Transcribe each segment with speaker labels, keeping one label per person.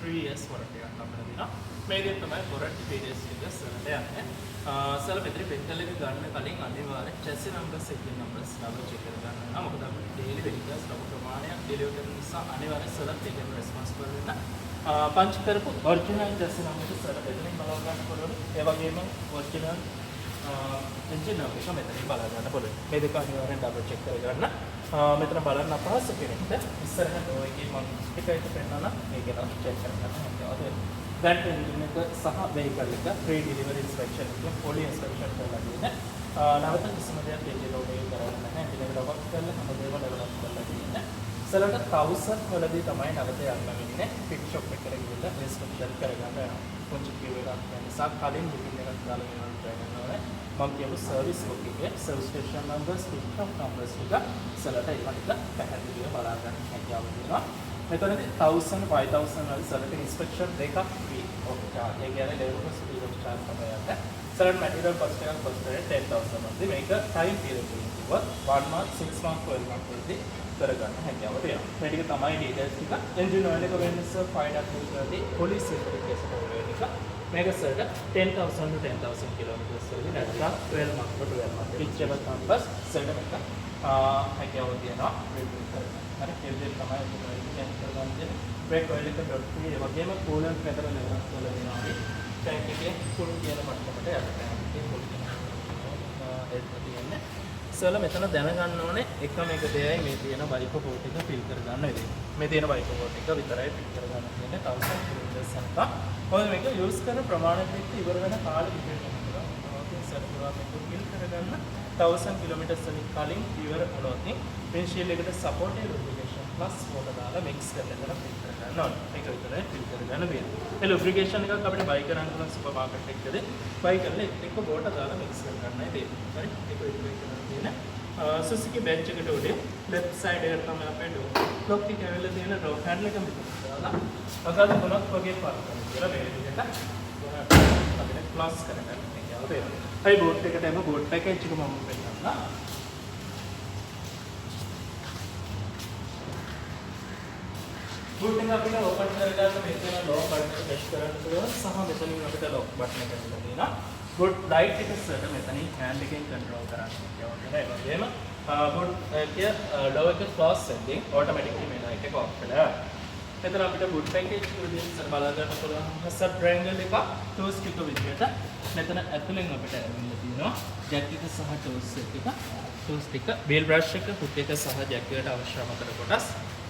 Speaker 1: 3 years warranty එකක් අපිට දෙනවා. මේ විදිහට තමයි warranty periods එක සරලට යන්නේ. සරල මෙතන vehicle එක ගන්න කලින් අනිවාර්යෙන් chassis numbers serial numbers double check කරගන්න ඕන. මොකද අපිට daily vehicles ලොකු ප්‍රමාණයක් deliver කරන නිසා අනිවාර්යෙන් සරලට ඒකම responsible වෙන්න. පංච් කරපු original chassis numbers සරල එතනින් බලව ගන්න පුළුවන්. ඒ වගේම original engine number එක මෙතනින් බලා ගන්න පුළුවන්. මේ දෙක අනිවාර්යෙන් double check කරගන්න. මෙතන බලන්න අපහසු කෙනෙක්ට ඉස්සරහට ඔය එකේ මම එකයිට පෙන්නනවා මේක නම් check කරගන්න ඕනේ. දැන් engine එක සහ vehicle එක pre delivery inspection එක fully inspection කරලා තියෙනවා. නැවත කිසිම දෙයක් engine load එක කරන්න නැහැ. engine එක ලොක් කරලා හැමදේම develop කරලා තියෙනවා. ඉස්සරහට 1000 වලදී තමයි නැවත යන්න වෙන්නේ. pit shop එකට ගිහලා inspection කරගන්න වෙනවා. පොන්චි කිව්ව එකක් නිසා කලින් booking එකක් දාලා වෙනවා ගන්න ඕනේ. මම කියපු සර්විස් බුක් එකේ service station numbers pit shop numbers එක ඉස්සරහට ඒකට පැහැදිලිව බලා ගන්න හැකියාව තියෙනවා. මෙතනදී 1000 5000 වල සරලට ඉන්ස්පෙක්ෂන් දෙකක් free. ඔකේ. ඒ කියන්නේ level of speed of charge තමයි යන්නේ. සරල material cost එකක් cost කරේ 10000 වලදී මේක time period එකකින් කිව්වොත් 1 month 6 month 12 month වලදී කරගන්න හැකියාව තියෙනවා. මේ ටික තමයි details ටික. engine oil එක වෙනස 5 වලදී police certification වෙන එක. මේක සරලට 10000 to 10000 kilometers වලදී නැත්නම් 12 month to 12 month whichever compass සරල මේක හැකියාව තියෙනවා review කරන්න. හරි ඒ විදිහට තමයි ඒක කරගන්නේ. brake oil එක dot free ඒ වගේම coolant feather level වල දෙනවා. tank එකේ full කියන මට්ටමට යනවා. ඒක full තියෙන්නේ. සරල මෙතන දැනගන්න ඕනේ එකම එක දෙයයි මේ තියෙන බයික පෝට් එක fill කරගන්න වෙන්නේ. මේ තියෙන බයික පෝට් එක විතරයි fill කරගන්න තියෙන්නේ 1000 kilometers යනකම්. මොකද මේක use කරන ප්‍රමාණයත් එක්ක ඉවර වෙන කාලෙ depend වෙනවා. ඕකේ සරලව මේක fill කරගන්න 1000 kilometers වලින් කලින් ඉවර වුණොත් windshield එකට supportive lubrication plus water දාලා mix කරලා fill කරගන්න ඕනේ. මේක විතරයි fill කරගන්න වෙන්නේ. ඒ lubrication එකක් අපිට buy කරන්න පුළුවන් සුපර් මාකට් එකකදී buy කරලා එක්ක water දාලා mix කරගන්නයි තියෙන්නේ. හරි? ඒක විතරයි කරන්න තියෙන්නේ. Suzuki bench එකට උඩේ left side එකට තමයි අපේ door lock එක ඇවිල්ලා තියෙන door handle එක මෙතන දාලා අගාධ තුනක් වගේ පාර්ක් කරනවා. කියලා මේ විදිහට අපිට close කරගන්න හැකියාව තියෙනවා. හයි boat එකට එම boat package එක මම පෙන්නන්නම්. boat එක අපිට open කරගන්න මෙතන lock button එක press කරන්න පුළුවන් සහ මෙතනින් අපිට lock button එක ඇවිල්ලා තියෙනවා. boat light එක සරල මෙතනින් hand එකෙන් control කරන්න හැකියාව තියෙනවා. ඒ වගේම boat එකේ door එක close setting automatically මේ light එක off වෙලා මෙතන අපිට boot package විදිහට බලා ගන්න පුළුවන් sub triangle එක toe stick විදිහට මෙතන ඇතුලෙන් අපිට ඇවිල්ලා තියෙනවා jack එක සහ toe stick එක wheel brush එක hook එක සහ jack එකට අවශ්‍ය අමතර කොටස්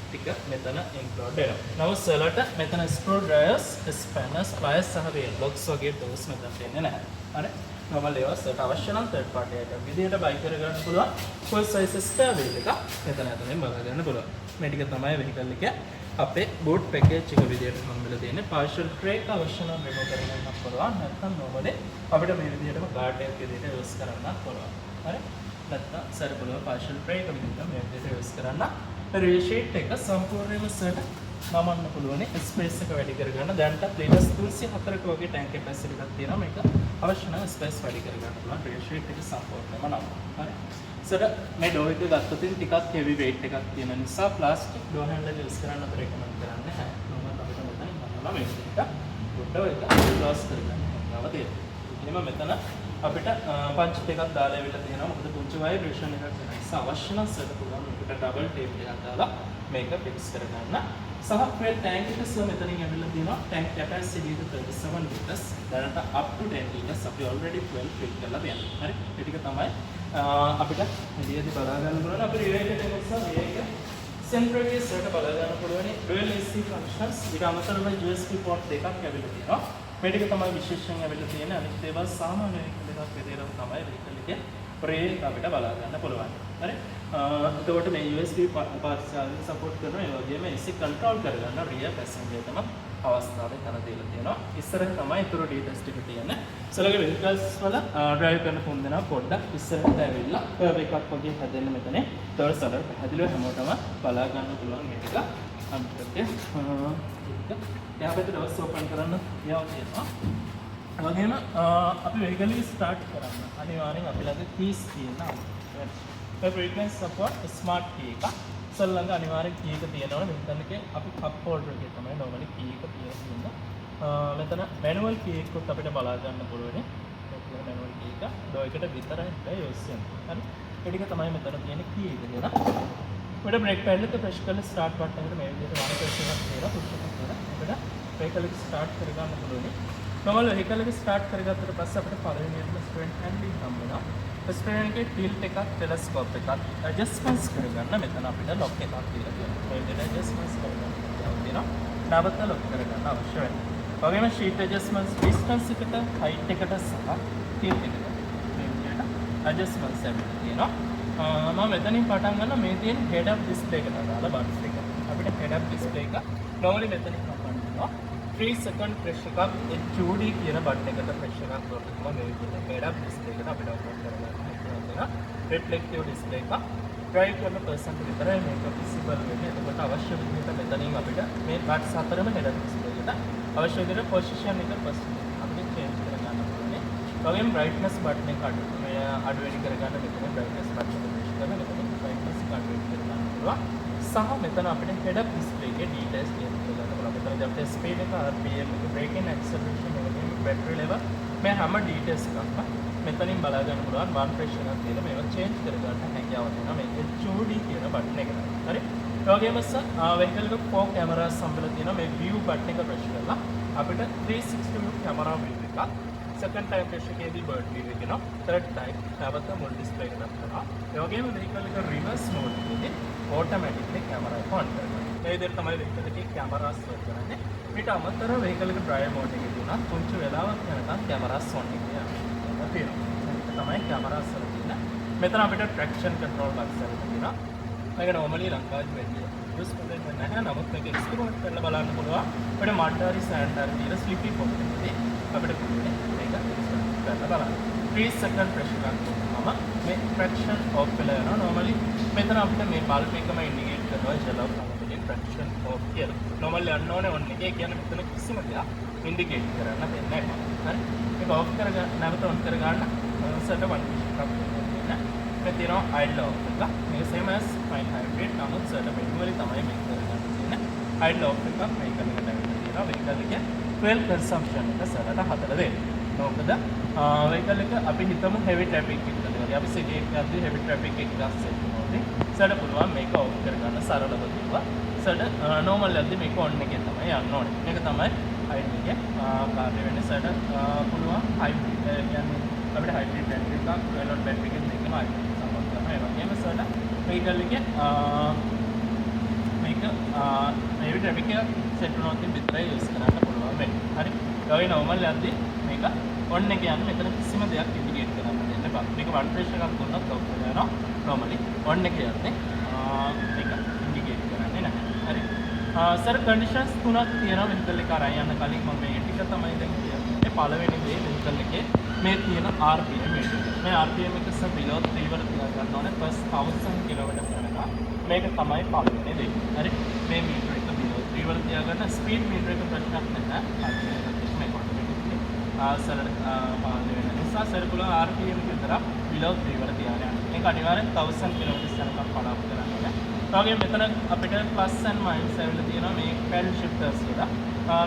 Speaker 1: ටික මෙතන include වෙනවා. නමුත් සලට මෙතන screw drivers, spanners, pliers සහ wheel locks වගේ tools මෙතන දෙන්නේ නැහැ. හරි? normal ඒවා සලට අවශ්‍ය නම් third party item විදිහට buy කරගන්න පුළුවන්. full size spare wheel එක මෙතන ඇතුලෙන් බලා ගන්න පුළුවන්. මේ ටික තමයි vehicle එකේ අපේ boot package එක විදිහට හම්බෙලා තියෙන්නේ. partial tray එක අවශ්‍ය නම් remove කරගන්නත් පුළුවන්. නැත්නම් normally අපිට මේ විදිහටම guard එක විදිහට use කරන්නත් පුළුවන්. හරි? නැත්නම් circular partial tray එක විදිහට මේ විදිහට use කරන්න. rear sheet එක සම්පූර්ණයෙන්ම සර් නමන්න පුළුවන්. space එක වැඩි කරගන්න. දැන්ට liters 304ක වගේ tank capacity එකක් තියෙනවා. මේක අවශ්‍ය නම් space වැඩි කරගන්න පුළුවන්. rear sheet එක සම්පූර්ණයෙන්ම නමන්න. හරි? සර මේ door එක ගත්තොත් ටිකක් heavy weight එකක් තියෙන නිසා plastic door handle use කරන්න අපිට recommend කරන්නේ නැහැ. මොකද අපිට මෙතන බලනවා මේක door එක close කරගන්න. නව තියෙනවා. එනිම මෙතන අපිට පංච් දෙකක් දාලා එවිලා තියෙනවා. මොකද පුංචි vibration එකක් වෙන නිසා අවශ්‍ය නම් සර පුළුවන් මේකට double tape එකක් දාලා මේක fix කරගන්න. සහ fuel tank එක සහ මෙතනින් ඇවිල්ලා තියෙනවා tank capacity එක 37 liters. දැනට up to 10 liters අපි already fuel fill කරලා තියෙනවා. හරි? ඒ ටික තමයි අපිට මෙලියදී බලා ගන්න පුළුවන්. අපි related එක නිසා මේක central case එකට බලා ගන්න පුළුවන්. dual AC functions ඊට අමතරව USB port දෙකක් ඇවිල්ලා තියෙනවා. මේ ටික තමයි විශේෂයෙන් ඇවිල්ලා තියෙන්නේ. අනිත් ඒවා සාමාන්‍ය vehicle එකක් විදිහටම තමයි vehicle එකේ brake අපිට බලා ගන්න පුළුවන්. හරි? එතකොට මේ USB parts charging support කරනවා. ඒ වගේම AC control කරගන්න rear passenger තම අවස්ථාවේ තන දීලා තියෙනවා. ඉස්සරහ තමයි ඊටු details ටික තියෙන්නේ. සලගේ vehicles වල drive කරන තුන් දෙනා පොඩ්ඩක් ඉස්සරහට ඇවිල්ලා curve එකක් වගේ හැදෙන්න මෙතන third cylinder පැහැදිලිව හැමෝටම බලා ගන්න පුළුවන් මේ ටික. අන්තිමට එහා පැත්තට ඩෝර්ස් ඕපන් කරන්න යාව තියෙනවා. ඒ වගේම අපි vehicle එක start කරන්න අනිවාර්යෙන් අපි ළඟ keys තියෙනවා. ඒ frequency support smart key එක. සල් ළඟ අනිවාර්යෙන් key එක තියෙනවනේ. මෙතන එකේ අපි cup holder එකේ තමයි normally key එක තියෙන්නේ. මෙතන මැනුවල් කී එකකුත් අපිට බලා ගන්න පුළුවන්. ඒක මැනුවල් කී එක ඩෝ එකට විතරයි යූස් වෙන්නේ. හරි. ඒ ටික තමයි මෙතන තියෙන කී එක නේද? අපිට බ්‍රේක් පැඩල් එක ප්‍රෙස් කරලා ස්ටාර්ට් බටන් එකට මේ විදිහට වම ප්‍රෙස් එකක් කරලා පුෂ් එකක් කරලා අපිට වෙහිකල් එක ස්ටාර්ට් කරගන්න පුළුවන්. normal වෙහිකල් එක ස්ටාර්ට් කරගත්තට පස්සේ අපිට පළවෙනියෙන්ම ස්ට්‍රේට් හැන්ඩලින් හම්බ වෙනවා. ස්ට්‍රේට් එකේ ටිල්ට් එකක් ටෙලස්කෝප් එකක් ඇඩ්ජස්ට්මන්ට්ස් කරගන්න මෙතන අපිට ලොක් එකක් දීලා තියෙනවා. ඒ විදිහට ඇඩ්ජස්ට්මන්ට්ස් කරගන්න තියෙනවා. නැවත ලොක් කරගන්න අවශ්‍ය වෙනවා. වගේම ෂීට් ඇඩ්ජස්ට්මන්ට්ස් ඩිස්ටන්ස් එකට හයිට් එකට සහ ටිල්ට් එකට මේ විදිහට ඇඩ්ජස්ට්මන්ට්ස් අපිට තියෙනවා. මම මෙතනින් පටන් ගන්න මේ තියෙන හෙඩ් අප් ඩිස්ප්ලේ එකට දාලා බට්ස් එක. අපිට හෙඩ් අප් ඩිස්ප්ලේ එක normally මෙතනින් open වෙනවා. 3 second press එකක් HUD කියන බටන් එකට press එකක් කරලා මේ විදිහට හෙඩ් අප් ඩිස්ප්ලේ එකට අපිට open කරගන්න පුළුවන්. reflective display එක drive කරන person විතරයි මේක visible වෙන්නේ. එතකොට අවශ්‍ය විදිහට මෙතනින් අපිට මේ බට්ස් හතරම හෙඩ් අප් ඩිස්ප්ලේ එකට අවශ්‍ය විදිහට position එක අපිට change කරගන්න පුළුවන්. වගේම brightness බටන් එක අඩු වැඩි කරගන්න මෙතන brightness බටන් එක press කරලා මෙතන brightness එක අඩු වැඩි කරගන්න පුළුවන්. සහ මෙතන අපිට head up display එකේ details change කරගන්න පුළුවන්. මෙතන අපිට speed එක, RPM එක, braking acceleration වගේම battery level මේ හැම details එකක්ම මෙතනින් බලා ගන්න පුළුවන්. one pressure එකක් දීලා මේවා change කරගන්න හැකියාව තියෙනවා මේ HUD කියන බටන් එකට. හරි. ඒ වගේම vehicle එක 4 cameras සම්බන්ධ තියෙනවා. මේ view බටන් එක press කරලා අපිට 360 view camera view එකක් second time press එකේදී bird view එක එනවා. third time නැවත මුල් display එකට කරනවා. ඒ වගේම vehicle එක reverse mode එකේදී automatically camera එක on කරනවා. මේ විදිහට තමයි vehicle එකේ cameras work කරන්නේ. ඊට අමතරව vehicle එක drive mode එකේදී උනත් පුංචි වෙලාවක් යනකම් cameras on එකේ යනවා. තියෙනවා. ඒක තමයි cameras වල තියෙන. මෙතන අපිට traction control box එකක් තියෙනවා. මේක normally ලංකාවේ වෙන්නේ use කරන්නේ නැහැ. නමුත් මේක experiment කරලා බලන්න පුළුවන්. අපිට mud හරි sand හරි තියෙන slippy pocket එකේදී අපිට මේක කරලා බලන්න. 3 second pressure එකක් දුන්නාම මේ traction off වෙලා යනවා. normally මෙතන අපිට මේ bulb එකම indicate කරනවා yellow color එකෙන් traction off කියලා. normally යන්න ඕනේ on එකේ. කියන්නේ මෙතන කිසිම දෙයක් indicate කරන්න දෙන්නේ නැහැ. හරි. මේක off කරගන්න නැවත on කරගන්න set one එකක් දෙන්න. මේ තියෙනවා idle off එක. මේක same as fine hybrid. නමුත් set manually තමයි මේක කරගන්න තියෙන්නේ. idle off එකක් මේක එකට තියෙනවා. vehicle එකේ fuel consumption එක සරලට හදලා දෙන්න. මොකද vehicle එක අපි හිතමු heavy traffic එකකට වගේ අපි city එකක යද්දී heavy traffic එකක් set කරනවානේ. සඩ පුළුවන් මේක off කරගන්න සරලව කිව්වා. සඩ normal යද්දී මේක on එකේ තමයි යන්න ඕනේ. මේක තමයි idle එකේ කාර්ය වෙන්නේ. සඩ පුළුවන් hybrid කියන්නේ අපිට hybrid battery එකක් fuel on battery එකෙන් දෙකම hybrid සම්බන්ධ කරනවා. ඒ වගේම සඩ vehicle එකේ මේක heavy traffic එක set වුණොත් විතරයි use කරන්න පුළුවන් වෙන්නේ. හරි. ඒ වගේ normal යද්දී මේක on එක යන මෙතන කිසිම දෙයක් indicate කරන්න දෙන්න බෑ. මේක one pressure එකක් දුන්නත් off වෙලා යනවා. normally on එක යද්දී මේක indicate කරන්නේ නැහැ. හරි. සර් conditions තුනක් තියෙනවා vehicle එක අරන් යන්න කලින් මම මේ ටික තමයි දැන් කියන්නේ. පළවෙනි දේ vehicle එකේ මේ තියෙන RPM එක. මේ RPM එක සර් below 3 වල තියා ගන්න ඕනේ first 1000 kilometers යනකම්. මේක තමයි පළවෙනි දේ. හරි. මේ meter එක below 3 වල තියා ගන්න speed meter එක ප්‍රශ්නයක් නැහැ. මේක automatically සර් පාලනය වෙන නිසා සර් පුළුවන් RPM එක විතර below 3 වල තියාගෙන යන්න. මේක අනිවාර්යෙන් 1000 kilometers යනකම් පාලනය කරන්න ඕනේ. ඒ වගේම මෙතන අපිට plus and minus ඇවිල්ලා තියෙනවා මේ pedal shifters කියලා.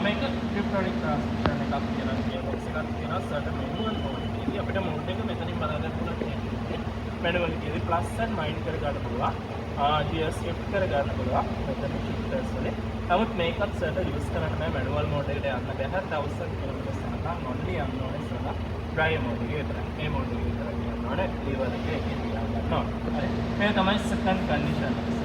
Speaker 1: මේක electronic transmission එකක් කියලා gearbox එකක් තියෙනවා. certain manual mode එකේදී අපිට mode එක මෙතනින් බලා ගන්න පුළුවන්. manual එකේදී plus and minus කර ගන්න පුළුවන්. gear shift කර ගන්න පුළුවන්. මෙතන shifters වලින්. නමුත් මේකත් certain use කරන්න බෑ manual mode එකට යන්න බෑ. 1000 kilometers යනකම් only යන්න ඕනේ සරලා drive mode එකේ විතරයි. මේ mode එකේ විතරයි යන්න ඕනේ. lever එකේ එකෙන් ගන්න ඕනේ. හරි. මේ තමයි second condition එක.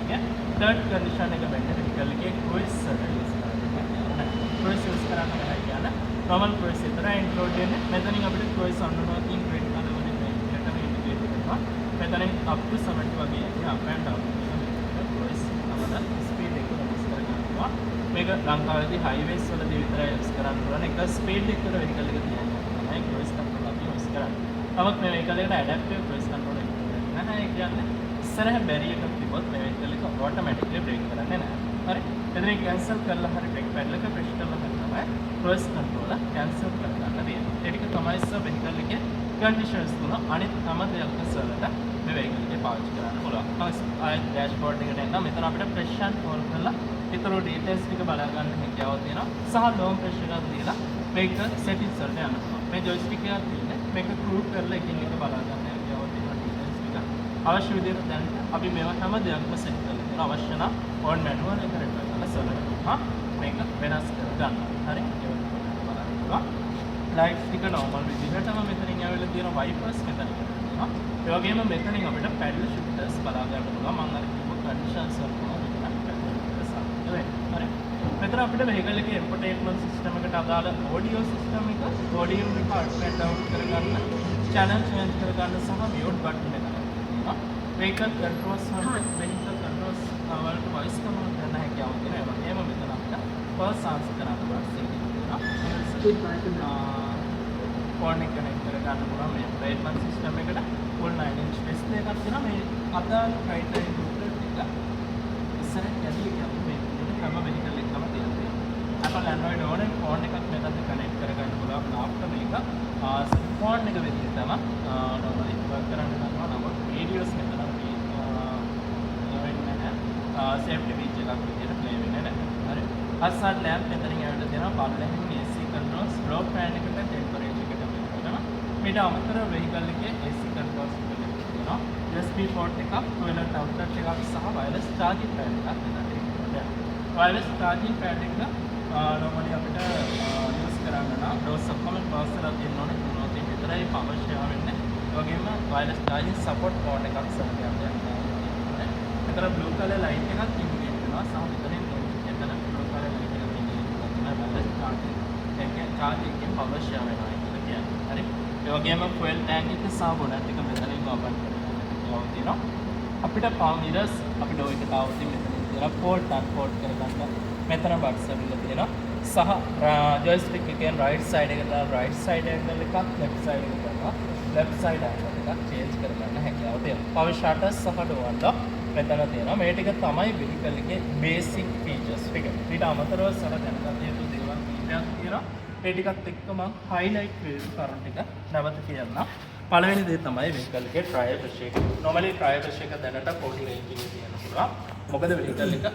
Speaker 1: third condition එක වෙන්නේ vehicle එකේ cruise use කරනවා. cruise use කරන්න බෑ කියන normal cruise විතරයි include වෙන්නේ. මෙතනින් අපිට cruise on කරනවා කියන green color වලින් මේකට මේ indicate කරනවා. මෙතනින් up to 70 වගේ යන්නේ up and down. cruise අපද speed එක use කරගන්නවා. මේක ලංකාවේදී highways වලදී විතරයි use කරන්න පුළුවන්. එක speed එකට vehicle එක තියන්නේ. cruise control අපි use කරන්නේ. නමුත් මේ vehicle එකට adaptive cruise control එක නැහැ. ඒ කියන්නේ ඉස්සරහ බැරියර් එකක් තිබ්බොත් මේ vehicle එක automatically brake කරන්නේ නැහැ. හරි. එතන cancel කරලා හරි brake pedal එක press කරලා හරි තමයි cruise control cancel කරගන්න තියෙන්නේ. ඒ ටික තමයි සර් vehicle එකේ conditions තුන. අනිත් හැම දෙයක්ම සරලට මේ vehicle එකේ පාවිච්චි කරන්න පුළුවන්. ආයෙත් dashboard එකට එන්න මෙතන අපිට press and hold කරලා ඒතර ඩීටේල්ස් ටික බලා ගන්න හැකියාව තියෙනවා. සහ ලෝන් ප්‍රෙෂර් එකක් දීලා මේක සෙටින්ග්ස් වලට යන්න පුළුවන්. මේ ජොයිස්ටික් එකක් තියෙන්නේ මේක ක්‍රූට් කරලා එකින් එක බලා ගන්න හැකියාව තියෙනවා ඩීටේල්ස් ටික. අවශ්‍ය විදිහට දැන් අපි මේවා හැම දෙයක්ම සෙට් කරලා තියෙනවා. අවශ්‍ය නම් ඕන් මැනුවල් එක රෙෆර් කරලා සලකනවා. මේක වෙනස් කර ගන්න. හරි. ඒක බලන්න පුළුවන්. ලයිට්ස් ටික නෝමල් විදිහටම මෙතනින් ඇවිල්ලා තියෙන වයිපර්ස් මෙතනින් තියෙනවා. ඒ වගේම මෙතනින් අපිට පැඩල් ෂිෆ්ටර්ස් බලා ගන්න පුළුවන්. මම අර කිව්ව කන්ඩිෂන්ස් වල හරි. මෙතන අපිට වෙහිකල් එකේ එන්ටර්ටේන්මන්ට් සිස්ටම් එකට අදාළ ඔඩියෝ සිස්ටම් එක, ඔඩියෝ එක අප් ඇන්ඩ් ඩවුන් කරගන්න, channel change කරගන්න සහ mute button එක තියෙනවා. vehicle controls වලට vehicle controls වලට voice command කරන්න හැකියාව තියෙනවා. ඒ වගේම මෙතන අපිට pulse answer කරන්න පුළුවන් තියෙනවා. ෆෝන් එක කනෙක්ට් කරගන්න පුළුවන් මේ එන්ටර්ටේන්මන්ට් සිස්ටම් එකට full 9-inch display එකක් තියෙනවා. මේ අදාළ criteria included එක ඉස්සර කැඩි එකක් මේ හැම වෙහිකල් එකකම තියෙනවා. Apple Android ඕනේ ෆෝන් එකක් මෙතනට කනෙක්ට් කරගන්න පුළුවන්. after මේක ෆෝන් එක විදිහටම normally work කරන්න ගන්නවා. නමුත් videos මෙතන safety feature එකක් විදිහට play වෙන්නේ නැහැ. හරි. hazard lamp මෙතනින් ඇවිල්ලා තියෙනවා. පල්ලෙහින් AC controls, blow fan එකට temperature එකට වෙනවා. මේට අමතරව vehicle එකේ AC controls තියෙනවා. USB port එකක්, toilet outlet එකක් සහ wireless charging pad එකක් මෙතන තියෙනවා. wireless charging pad එක normally අපිට use කරන්න නම් dose ඔක්කොම pass කරලා තියෙන්න ඕනේ. මොනවද විතරයි අවශ්‍ය වෙන්නේ. ඒ වගේම wireless charging support port එකක් සම්පූර්ණ කරනවා. මෙතන blue color light එකක් indicate වෙනවා. සහ මෙතනින් එතන blue color light එකක් indicate කරනවා. wireless charging එකේ charging එකේ අවශ්‍ය වෙනවා කියලා කියන්නේ. හරි. ඒ වගේම fuel tank එක සහ bonnet එක මෙතනින් open කරනවා. තියෙනවා. අපිට palm mirrors අපිට ඔය එක තාවතින් මෙතනින් තියෙනවා. port unport කරගන්න මෙතන බට්ස් ඇවිල්ලා තියෙනවා. සහ joystick එකෙන් right side එකට right side angle එකක් left side එකට කරනවා. left side angle එකක් change කරගන්න හැකියාව තියෙනවා. power shutters සහ door lock මෙතන තියෙනවා. මේ ටික තමයි vehicle එකේ basic features ටික. ඊට අමතරව සර දැනගත යුතු දේවල් කීපයක් තියෙනවා. ඒ ටිකත් එක්ක මම highlight කරන ටික නැවත කියන්නම්. පළවෙනි දේ තමයි vehicle එකේ tire pressure එක. normally tire pressure එක දැනට 40 range එකේ තියෙන පුළුවන්. මොකද vehicle එක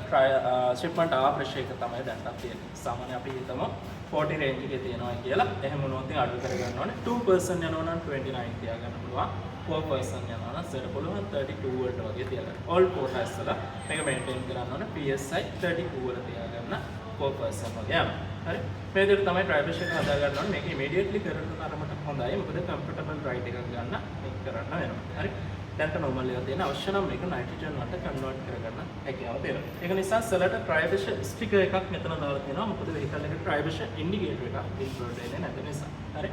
Speaker 1: shipment hour pressure එක තමයි දැනට තියෙන්නේ. සාමාන්‍ය අපි හිතමු 40 range එකේ තියෙනවා කියලා. එහෙම වුණොත් ඉතින් අඩු කරගන්න ඕනේ. 2% යනවා නම් 29 තියාගන්න පුළුවන්. 4% යනවා නම් සර පුළුවන් 32 වලට වගේ තියාගන්න. all quotas වල මේක maintain කරන්න ඕනේ. PSI 32 වල තියාගන්න 4% වගේ යනවා. හරි. මේ විදිහට තමයි tire pressure එක හදා ගන්න ඕනේ. මේක immediately කරන තරමට හොඳයි. මොකද comfortable ride එකක් ගන්න මේක කරන්න වෙනවා. හරි. දැන්ට normal එක තියෙන අවශ්‍ය නම් මේක nitrogen වලට convert කරගන්න හැකියාව තියෙනවා. ඒක නිසා සලට tire pressure sticker එකක් මෙතන දාලා තියෙනවා. මොකද vehicle එකේ tire pressure indicator එකක් include වෙන්නේ නැති නිසා. හරි.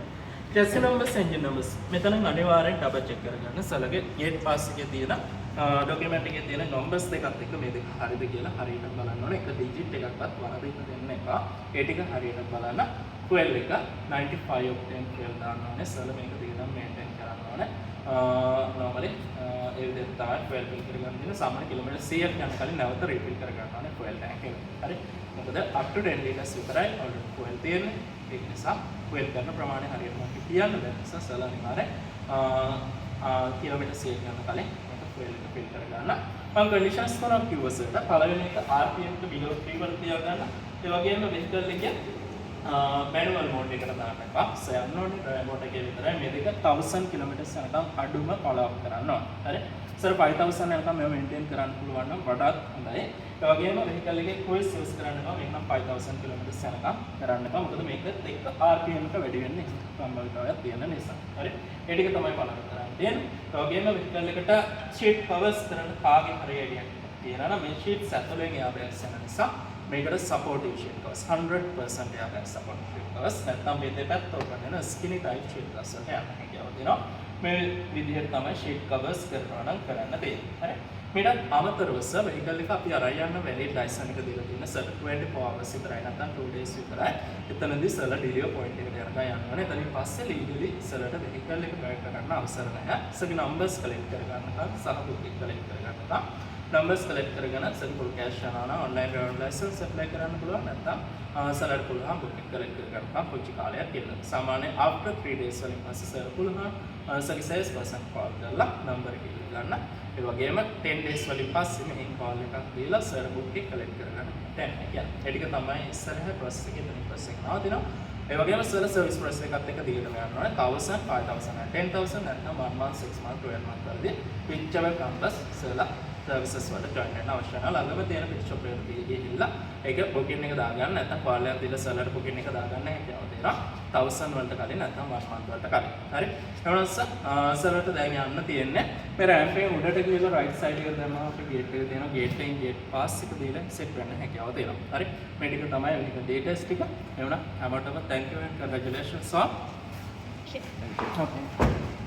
Speaker 1: chassis numbers, engine numbers මෙතන අනිවාර්යෙන් double check කරගන්න. සලගේ gate pass එකේ තියෙන document එකේ තියෙන numbers දෙකත් එක්ක මේ දෙක හරිද කියලා හරියට බලන්න ඕනේ. එක digit එකක්වත් වරදින්න දෙන්න එපා. ඒ ටික හරියට බලන්න. fuel එක 95 octane fuel දාන්න ඕනේ. සල මේක දිගටම maintain කරන්න ඕනේ. normally ඒ විදිහට තමයි fuel fill කරගන්න තියෙන. සාමාන්‍ය කිලෝමීටර් 100ක් යන කලින් නැවත refill කරගන්න ඕනේ fuel tank එක. හරි. මොකද up to 10 liters විතරයි already fuel තියෙන්නේ. ඒක නිසා fuel කරන ප්‍රමාණය හරියට මම කියන්න බැහැ. නිසා සල අනිවාර්යෙන් කිලෝමීටර් 100ක් යන කලින් fuel එක fill කරගන්න. මම conditions තුනක් කිව්වා සර්ට. පළවෙනි එක RPM එක below 3 වල තියාගන්න. ඒ වගේම vehicle එකේ manual mode එකට දාන්න එපා. යන්න ඕනේ remote එකේ විතරයි. මේ දෙක 1000 kilometers යනකම් අඩුම follow up කරන්න ඕනේ. හරි. සර් 5000 යනකම් මේව maintain කරන්න පුළුවන් නම් වඩාත් හොඳයි. ඒ වගේම vehicle එකේ cruise use කරන්න එපා. මේක නම් 5000 kilometers යනකම් කරන්න එපා. මොකද මේකත් එක්ක RPM එක වැඩි වෙන්නේ සම්භාවිතාවයක් තියෙන නිසා. හරි. ඒ ටික තමයි බලන්න කරන්න තියෙන්නේ. ඒ වගේම vehicle එකට seat covers කරන්න කාගේ හරි idea එකක් තියෙනවා නම් මේ sheets ඇතුලෙන් airbags යන නිසා මේකට supportive sheet covers 100% airbag supportive sheet covers නැත්නම් මේ දෙපැත්ත උඩට යන skinny type sheet covers වලට යන්න හැකියාව තියෙනවා. මේ විදිහට තමයි sheet covers කරනවා නම් කරන්න තියෙන්නේ. හරි. මේකට අමතරව සර් vehicle එක අපි අරන් යන valid license එක දීලා තියෙන සර් 24 hours විතරයි නැත්නම් 2 days විතරයි. එතනදී සර්ලා ඩීලියෝ පොයින්ට් එකට යනකම් යන්න ඕනේ. එතනින් පස්සේ ලීගලි සර්ලට වෙහිකල් එක බෑක් කරගන්න අවසර නැහැ. සර්ගේ නම්බර්ස් කලෙක්ට් කරගන්නකම් සහ බුකින් කලෙක්ට් කරගන්නකම් නම්බර්ස් කලෙක්ට් කරගෙන සර්ගේ ෆුල් කෑෂ් යනවා නම් ඔන්ලයින් ඩ්‍රයිවිං ලයිසන්ස් ඇප්ලයි කරන්න පුළුවන්. නැත්නම් සර්ලට පුළුවන් බුකින් කලෙක්ට් කරගන්නකම් පුංචි කාලයක් ඉන්න. සාමාන්‍යයෙන් after 3 days වලින් පස්සේ සර් පුළුවන් සර්ගේ සේල්ස් පර්සන් කෝල් කරලා නම්බර් එක ගන්න. ඒ වගේම 10 days වලින් පස්සේ මෙහෙන් කෝල් එකක් දීලා සර් බුක් එක කලෙක්ට් කරගන්න. දැන් කියන්නේ ඒ ටික තමයි ඉස්සරහ ප්‍රොසෙස් එකේ තියෙන ප්‍රොසෙස් එක නවතිනවා. ඒ වගේම සර් සර්විස් ප්‍රොසෙස් එකත් එක්ක දිගටම යන්න ඕනේ. 1000 5000 10000 නැත්නම් 1 month 6 month 12 month වලදී whichever comes සර්ලා සර්විසස් වලට ජොයින් වෙන්න අවශ්‍ය නැහැ. ළඟම තියෙන පිට් ෂොප් එකට ගිහිල්ලා ඒක බුකින් එක දාගන්න. නැත්නම් කෝල් එකක් දීලා සර්ලට බුකින් එක දාගන්න හැකියාව තියෙනවා. 1000 වලට කලින් නැත්නම් 1 month වලට කලින්. හරි. එහෙනම් සර්ලට දැන් යන්න තියෙන්නේ මේ රෑම්ප් එකේ උඩට ගිහලා රයිට් සයිඩ් එකට දැම්මම අපේ ගේට් එක තියෙනවා. ගේට් එකෙන් ගේට් පාස් එක දීලා සෙට් වෙන්න හැකියාව තියෙනවා. හරි. මේ ටික තමයි මේක ඩේටාස් ටික. එහෙනම් හැමෝටම thank you and congratulations on.
Speaker 2: Okay.
Speaker 1: Okay.